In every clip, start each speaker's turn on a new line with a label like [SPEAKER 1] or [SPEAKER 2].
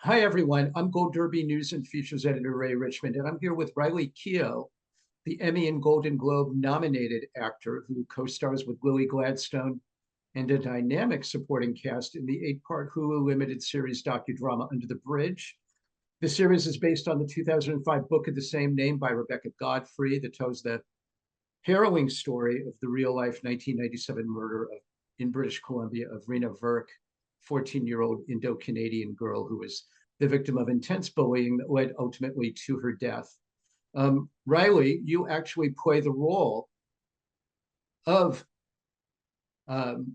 [SPEAKER 1] Hi, everyone. I'm Gold Derby News and Features Editor Ray Richmond, and I'm here with Riley Keough, the Emmy and Golden Globe nominated actor who co-stars with Lily Gladstone and a dynamic supporting cast in the eight-part Hulu limited series docudrama Under the Bridge. The series is based on the 2005 book of the same name by Rebecca Godfrey that tells the harrowing story of the real-life 1997 murder in British Columbia of Reena Virk, 14-year-old Indo-Canadian girl who was the victim of intense bullying that led ultimately to her death. Riley, you actually play the role of, Rebecca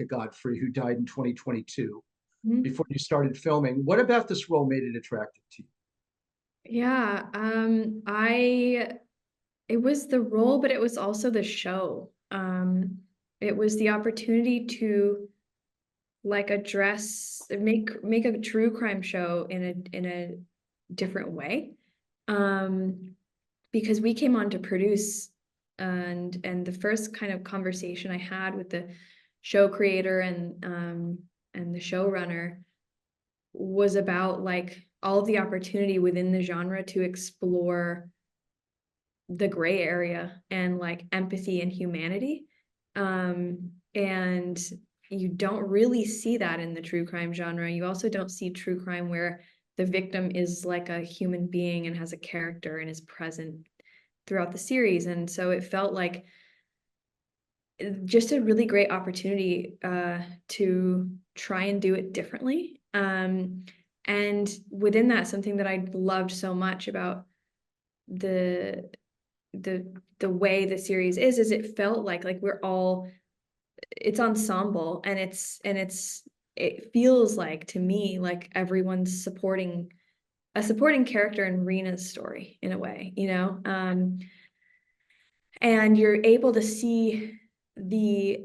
[SPEAKER 1] Godfrey, who died in 2022
[SPEAKER 2] Mhm.
[SPEAKER 1] before you started filming. What about this role made it attractive to you?
[SPEAKER 2] Yeah, I it was the role, but it was also the show. It was the opportunity to address make a true crime show in a different way. Um, because we came on to produce and the first kind of conversation I had with the show creator and the showrunner was about all of the opportunity within the genre to explore the gray area and empathy and humanity. And you don't really see that in the true crime genre. You also don't see true crime where the victim is like a human being and has a character and is present throughout the series. And so it felt like just a really great opportunity to try and do it differently. And within that, something that I loved so much about the the way the series is it felt like we're all it's ensemble and it feels like to me like everyone's supporting a supporting character in Reena's story in a way, and you're able to see the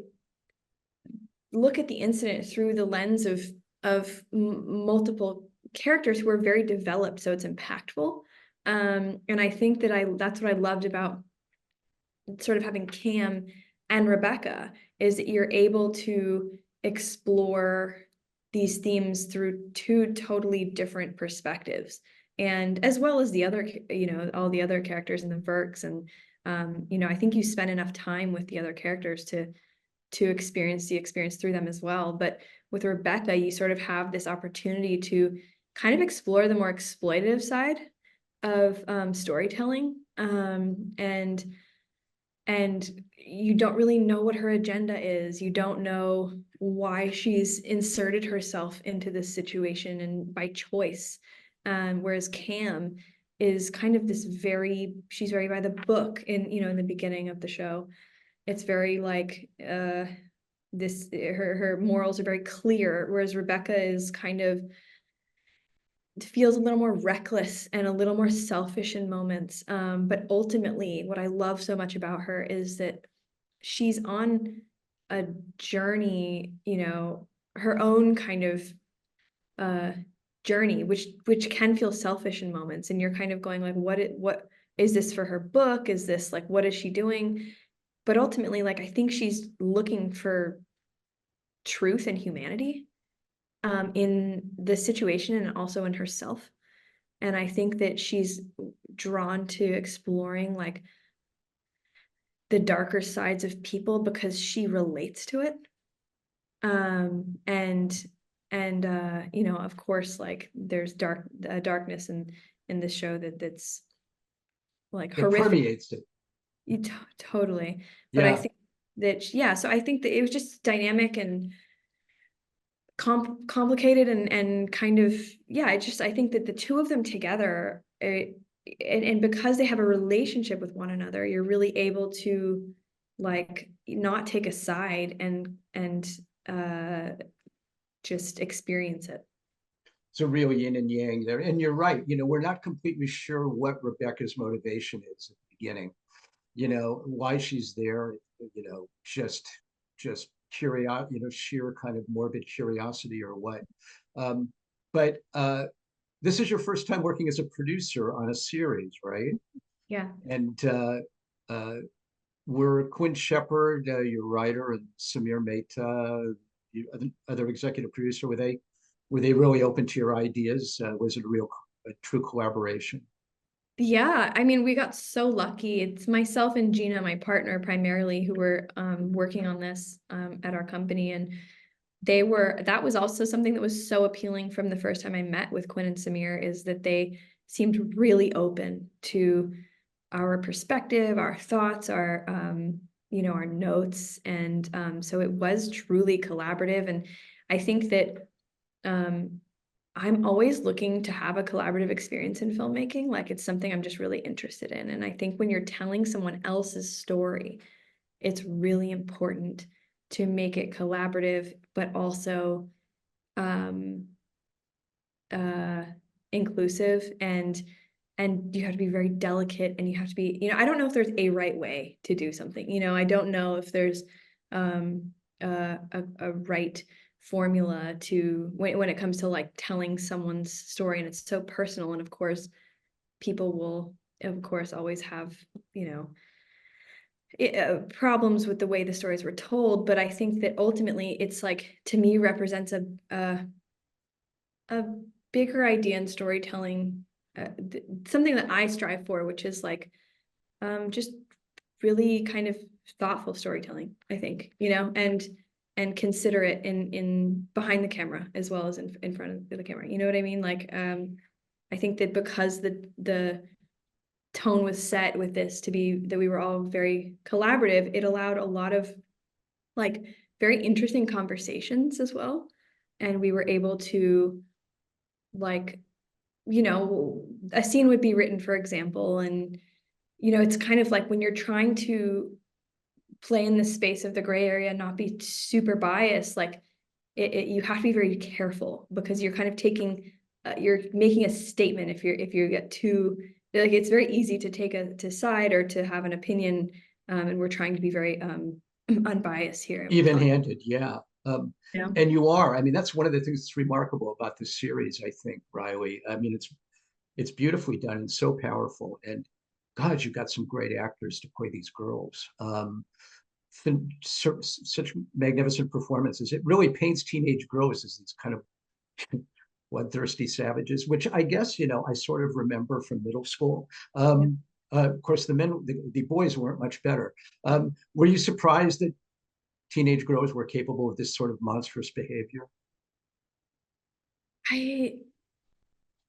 [SPEAKER 2] look at the incident through the lens of multiple characters who are very developed, so it's impactful. And I think that I that's what I loved about sort of having Cam and Rebecca is that you're able to explore these themes through two totally different perspectives, and as well as the other, all the other characters in the Virks, and I think you spend enough time with the other characters to experience the experience through them as well. But with Rebecca, you sort of have this opportunity to kind of explore the more exploitative side of storytelling, and you don't really know what her agenda is. You don't know why she's inserted herself into this situation and by choice. Whereas Cam is kind of she's very by the book in the beginning of the show. It's very her morals are very clear, whereas Rebecca is kind of feels a little more reckless and a little more selfish in moments. But ultimately, what I love so much about her is that she's on a journey, her own kind of uh journey, which can feel selfish in moments. And you're kind of going like, what is this for her book? Is this like what is she doing? But ultimately, I think she's looking for truth and humanity in the situation and also in herself. And I think that she's drawn to exploring the darker sides of people because she relates to it. And of course, there's darkness in this show that's
[SPEAKER 1] That
[SPEAKER 2] horrific.
[SPEAKER 1] permeates it.
[SPEAKER 2] Totally. But I
[SPEAKER 1] Yeah.
[SPEAKER 2] think that, yeah, so I think that it was just dynamic and complicated and kind of, yeah, I think that the two of them together, and because they have a relationship with one another, you're really able to not take a side and uh just experience it.
[SPEAKER 1] It's a real yin and yang there. And you're right. We're not completely sure what Rebecca's motivation is at the beginning, why she's there, just curiosity, sheer kind of morbid curiosity or what. Um, but this is your first time working as a producer on a series, right?
[SPEAKER 2] Yeah.
[SPEAKER 1] And uh, were Quinn Shepard, your writer, and Samir Mehta, other executive producer, were they Were they really open to your ideas? Was it a true collaboration?
[SPEAKER 2] Yeah, I mean, we got so lucky. It's myself and Gina, my partner, primarily, who were working on this at our company. And that was also something that was so appealing from the first time I met with Quinn and Samir, is that they seemed really open to our perspective, our thoughts, our our notes. And so it was truly collaborative. And I think that I'm always looking to have a collaborative experience in filmmaking. Like, it's something I'm just really interested in. And I think when you're telling someone else's story, it's really important to make it collaborative, but also um, uh, inclusive. And you have to be very delicate, and you have to be, I don't know if there's a right way to do something. I don't know if there's a right formula to when it comes to like telling someone's story, and it's so personal. And of course, people will, of course, always have, problems with the way the stories were told. But I think that ultimately, it's like, to me, represents a bigger idea in storytelling, something that I strive for, which is like just really kind of thoughtful storytelling, I think, and considerate in behind the camera as well as in front of the camera. You know what I mean? Like, I think that because the tone was set with this to be that we were all very collaborative, it allowed a lot of like very interesting conversations as well. And we were able to, like, a scene would be written, for example, and it's kind of like when you're trying to play in the space of the gray area, not be super biased, like you have to be very careful, because you're kind of you're making a statement if you get too, like, it's very easy to take to side or to have an opinion, and we're trying to be very unbiased here.
[SPEAKER 1] Even-handed, yeah.
[SPEAKER 2] Yeah.
[SPEAKER 1] And you are. I mean, that's one of the things that's remarkable about this series, I think, Riley. I mean, it's beautifully done and so powerful. And God, you've got some great actors to play these girls. Such magnificent performances. It really paints teenage girls as these kind of bloodthirsty savages, which I guess, I sort of remember from middle school. Of course, the boys weren't much better. Were you surprised that teenage girls were capable of this sort of monstrous behavior?
[SPEAKER 2] I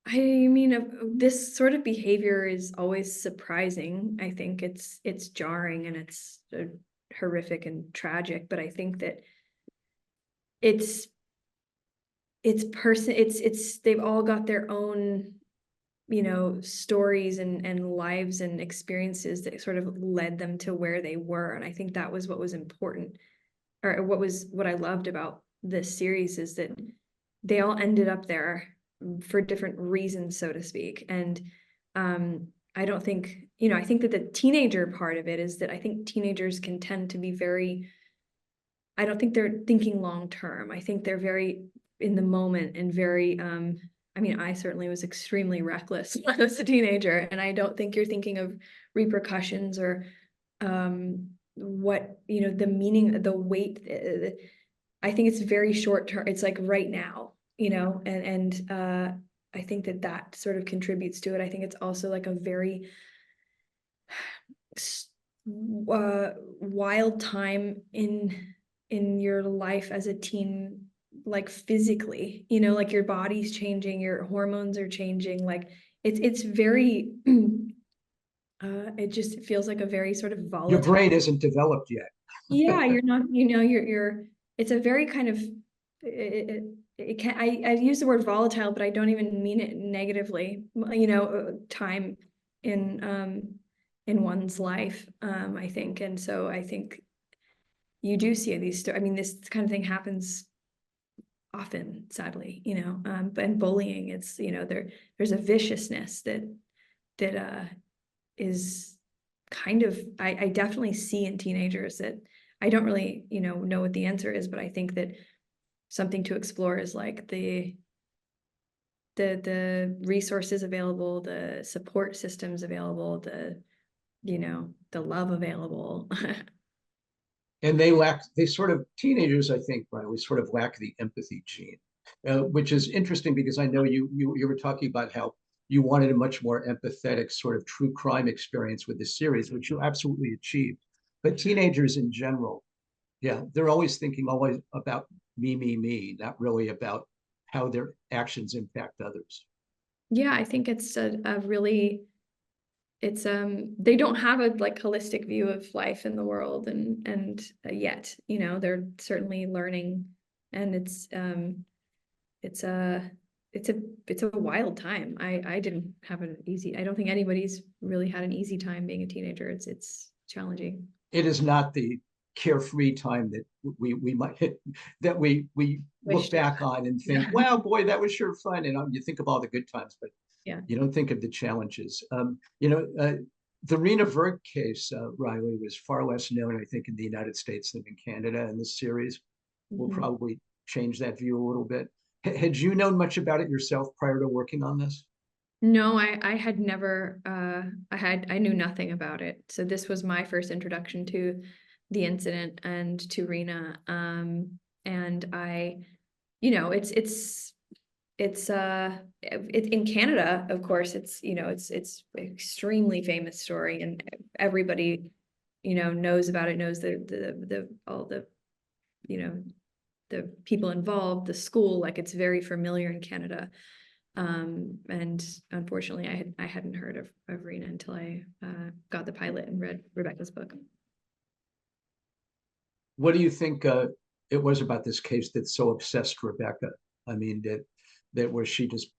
[SPEAKER 2] I mean, this sort of behavior is always surprising. I think it's jarring, and it's horrific and tragic. But I think that it's they've all got their own, stories and lives and experiences that sort of led them to where they were. And I think that was what was important, or what I loved about this series, is that they all ended up there for different reasons, so to speak. And I don't think, I think that the teenager part of it is that I think teenagers can tend to be I don't think they're thinking long term. I think they're very in the moment and very, I mean, I certainly was extremely reckless when I was a teenager, and I don't think you're thinking of repercussions or what, the meaning, the weight. I think it's very short term. It's like right now, and I think that sort of contributes to it. I think it's also like a very wild time in your life as a teen, like physically, like your body's changing, your hormones are changing, like it's very it just feels like a very sort of
[SPEAKER 1] Your
[SPEAKER 2] volatile.
[SPEAKER 1] brain isn't developed yet.
[SPEAKER 2] Yeah, you're not, you're it's a very kind of it can I use the word volatile, but I don't even mean it negatively, time in one's life, I think. And so I think you do see these I mean, this kind of thing happens often, sadly, but in bullying, it's, there's a viciousness that is kind of, I definitely see in teenagers that I don't really, know what the answer is, but I think that something to explore is like the resources available, the support systems available, the love available.
[SPEAKER 1] And they sort of, teenagers, I think, Riley, sort of lack the empathy gene. which is interesting because I know you were talking about how you wanted a much more empathetic sort of true crime experience with this series, which you absolutely achieved. But teenagers in general, yeah, they're always thinking always about me, not really about how their actions impact others.
[SPEAKER 2] Yeah, I think it's a really, it's they don't have a like holistic view of life in the world, and yet, you know, they're certainly learning, and it's a it's a wild time. I didn't have an easy, I don't think anybody's really had an easy time being a teenager. It's challenging.
[SPEAKER 1] It is not the carefree time that we might hit, that we look
[SPEAKER 2] Wished it.
[SPEAKER 1] back on and think,
[SPEAKER 2] Yeah.
[SPEAKER 1] wow, boy, that was sure fun. And you think of all the good times, but
[SPEAKER 2] Yeah.
[SPEAKER 1] you don't think of the challenges. The Reena Virk case, Riley, was far less known, I think, in the United States than in Canada. And this series will
[SPEAKER 2] Mhm.
[SPEAKER 1] probably change that view a little bit. Had you known much about it yourself prior to working on this?
[SPEAKER 2] No, I had never I knew nothing about it. So this was my first introduction to the incident and to Reena. And I, you know, it's in Canada, of course, it's, you know, it's extremely famous story, and everybody, you know, knows about it, knows the all the, you know, the people involved, the school, like it's very familiar in Canada. And unfortunately, I hadn't heard of Reena until I got the pilot and read Rebecca's book.
[SPEAKER 1] What do you think it was about this case that so obsessed Rebecca? I mean, that where she just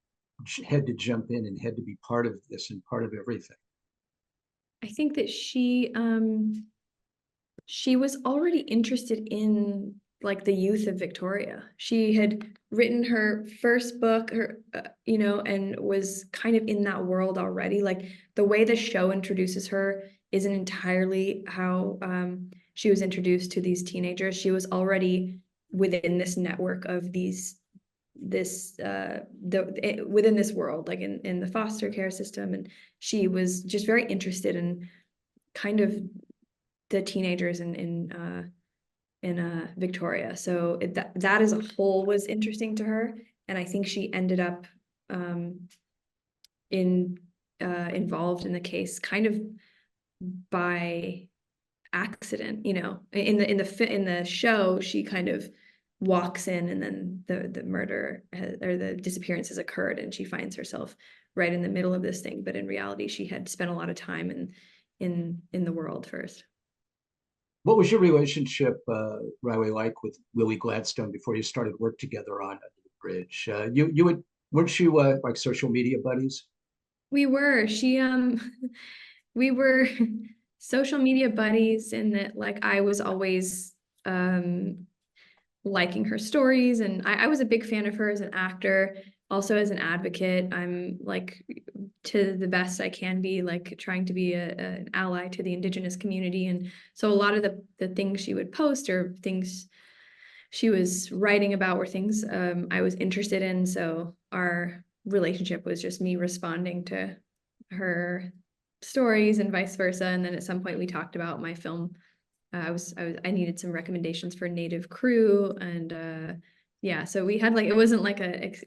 [SPEAKER 1] had to jump in and had to be part of this and part of everything.
[SPEAKER 2] I think that she was already interested in like the youth of Victoria. She had written her first book, her you know, and was kind of in that world already. Like the way the show introduces her isn't entirely how she was introduced to these teenagers. She was already within this network of within this world, like in the foster care system, and she was just very interested in kind of the teenagers in Victoria. So that as a whole was interesting to her, and I think she ended up in involved in the case kind of by accident. You know, in the show, she kind of walks in, and then the murder or the disappearance has occurred, and she finds herself right in the middle of this thing. But in reality, she had spent a lot of time in the world first.
[SPEAKER 1] What was your relationship, Riley, like with Lily Gladstone before you started work together on Under the Bridge? You would weren't you like social media buddies?
[SPEAKER 2] We were. We were social media buddies in that, like, I was always liking her stories, and I was a big fan of her as an actor, also as an advocate. I'm like, to the best I can be, like trying to be an ally to the Indigenous community. And so a lot of the things she would post or things she was writing about were things I was interested in. So our relationship was just me responding to her stories and vice versa. And then at some point we talked about my film. I needed some recommendations for Native crew, and yeah, so we had like, it wasn't like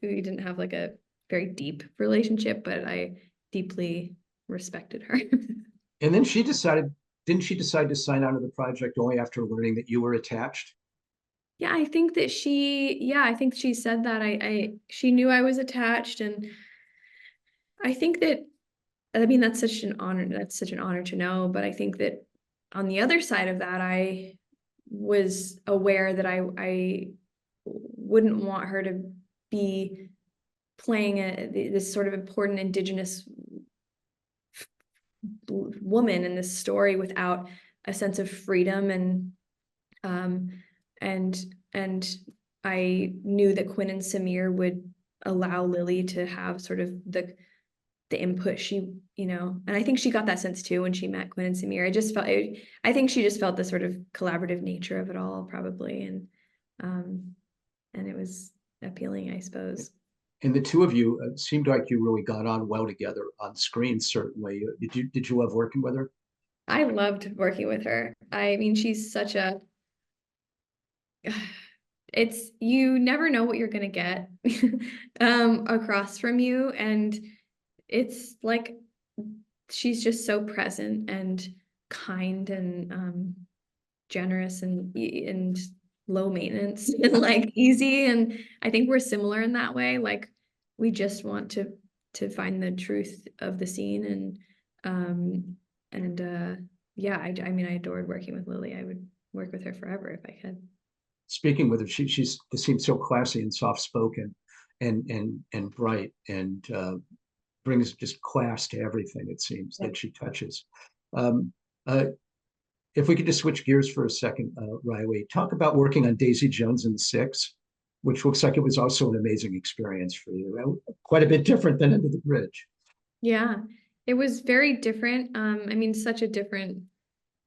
[SPEAKER 2] we didn't have like a very deep relationship, but I deeply respected her.
[SPEAKER 1] And then didn't she decide to sign on to the project only after learning that you were attached?
[SPEAKER 2] Yeah, I think that I think she said that she knew I was attached, and I think that, I mean, that's such an honor. That's such an honor to know. But I think that on the other side of that, I was aware that I wouldn't want her to be playing this sort of important Indigenous woman in this story without a sense of freedom, um and I knew that Quinn and Samir would allow Lily to have sort of the input she, you know, and I think she got that sense too when she met Quinn and Samir. I think she just felt the sort of collaborative nature of it all, probably, um and it was appealing, I suppose.
[SPEAKER 1] And the two of you seemed like you really got on well together on screen, certainly. Did you love working with her?
[SPEAKER 2] I loved working with her. I mean, she's such a it's, you never know what you're gonna get across from you, and it's like she's just so present and kind and generous and low maintenance and like easy, and I think we're similar in that way. Like we just want to find the truth of the scene, and yeah, I mean, I adored working with Lily. I would work with her forever if I could.
[SPEAKER 1] Speaking with her, she seems so classy and soft spoken, and bright, and brings just class to everything, it seems,
[SPEAKER 2] Yeah.
[SPEAKER 1] that she touches. Um, uh, if we could just switch gears for a second, Riley, talk about working on Daisy Jones and the Six, which looks like it was also an amazing experience for you. Quite a bit different than Under the Bridge.
[SPEAKER 2] Yeah, it was very different. I mean, such a different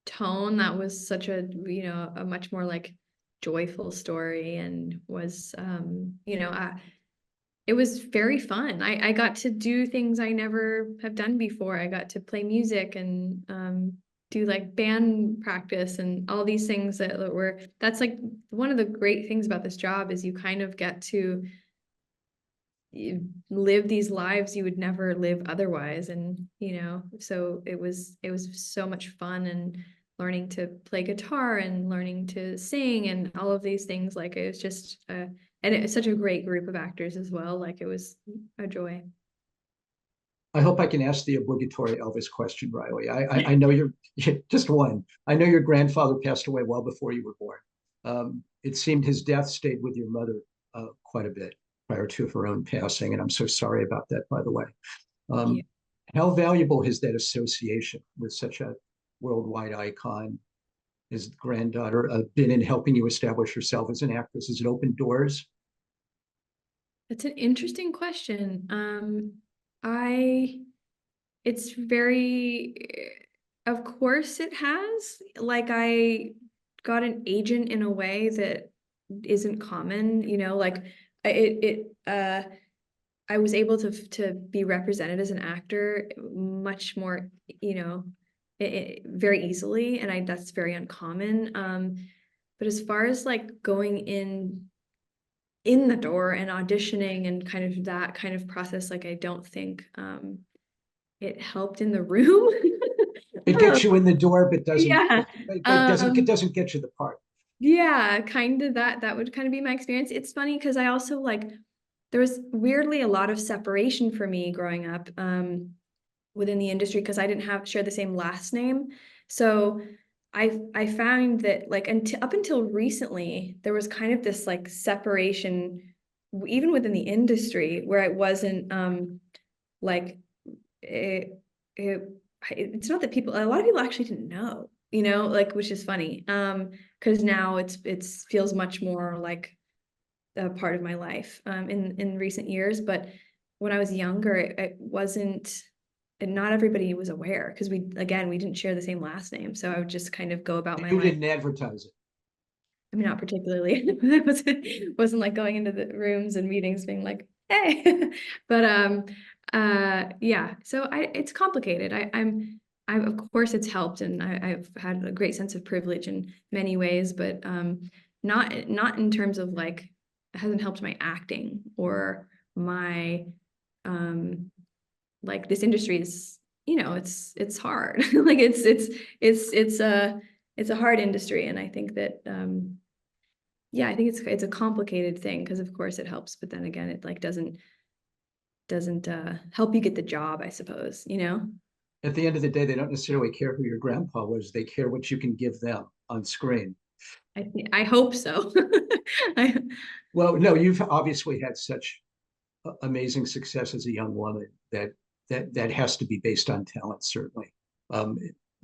[SPEAKER 2] tone. That was such a, a much more like joyful story, and was, it was very fun. I got to do things I never have done before. I got to play music and do like band practice and all these things that's like one of the great things about this job, is you kind of get to live these lives you would never live otherwise. And so it was so much fun, and learning to play guitar and learning to sing and all of these things. Like it was just and it was such a great group of actors as well. Like it was a joy.
[SPEAKER 1] I hope I can ask the obligatory Elvis question, Riley. I know you're just one. I know your grandfather passed away well before you were born. It seemed his death stayed with your mother quite a bit prior to her own passing, and I'm so sorry about that, by the way.
[SPEAKER 2] Thank you.
[SPEAKER 1] Um, how valuable has that association with such a worldwide icon, his granddaughter, been in helping you establish yourself as an actress? Has it opened doors?
[SPEAKER 2] It's an interesting question. I it's very, of course it has. Like I got an agent in a way that isn't common, like I was able to be represented as an actor much more, very easily, and that's very uncommon. But as far as like going in the door and auditioning and kind of that kind of process, like I don't think it helped in the room.
[SPEAKER 1] It gets you in the door, but doesn't
[SPEAKER 2] Yeah.
[SPEAKER 1] it doesn't get you the part.
[SPEAKER 2] Yeah, kind of that would kind of be my experience. It's funny because I also like, there was weirdly a lot of separation for me growing up within the industry, because I didn't share the same last name. So I found that like until up until recently, there was kind of this like separation even within the industry, where it wasn't like it, it it's not that a lot of people actually didn't know, like, which is funny. Because now it's feels much more like a part of my life in recent years. But when I was younger, it wasn't, and not everybody was aware, because we didn't share the same last name. So I would just kind of go about my
[SPEAKER 1] You
[SPEAKER 2] life.
[SPEAKER 1] didn't advertise it.
[SPEAKER 2] I mean, not particularly. It wasn't like going into the rooms and meetings being like, hey. But yeah. So it's complicated. I of course it's helped, and I've had a great sense of privilege in many ways, but not in terms of like, it hasn't helped my acting or my like, this industry is, it's hard. Like it's a hard industry, and I think that yeah, I think it's a complicated thing, because of course it helps, but then again, it like doesn't help you get the job, I suppose,
[SPEAKER 1] At the end of the day, they don't necessarily care who your grandpa was. They care what you can give them on screen.
[SPEAKER 2] I hope so. I,
[SPEAKER 1] Well, no, you've obviously had such amazing success as a young woman that has to be based on talent, certainly.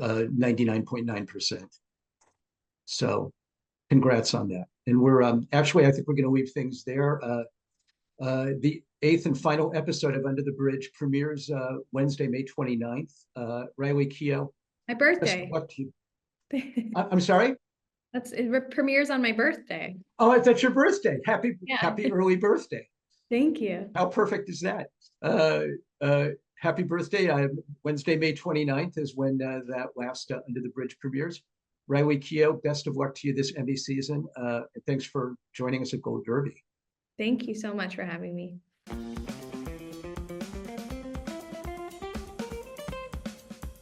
[SPEAKER 1] 99.9%. So congrats on that. And we're actually, I think we're going to leave things there. The eighth and final episode of Under the Bridge premieres Wednesday, May 29th. Riley Keough,
[SPEAKER 2] my
[SPEAKER 1] best of
[SPEAKER 2] birthday.
[SPEAKER 1] luck to you. I'm sorry.
[SPEAKER 2] It premieres on my birthday.
[SPEAKER 1] Oh, that's your birthday. Happy
[SPEAKER 2] Yeah.
[SPEAKER 1] happy early birthday.
[SPEAKER 2] Thank you.
[SPEAKER 1] How perfect is that? Uh, uh, happy birthday. Wednesday, May 29th is when that last Under the Bridge premieres. Riley Keough, best of luck to you this Emmy season. And thanks for joining us at Gold Derby.
[SPEAKER 2] Thank you so much for having me.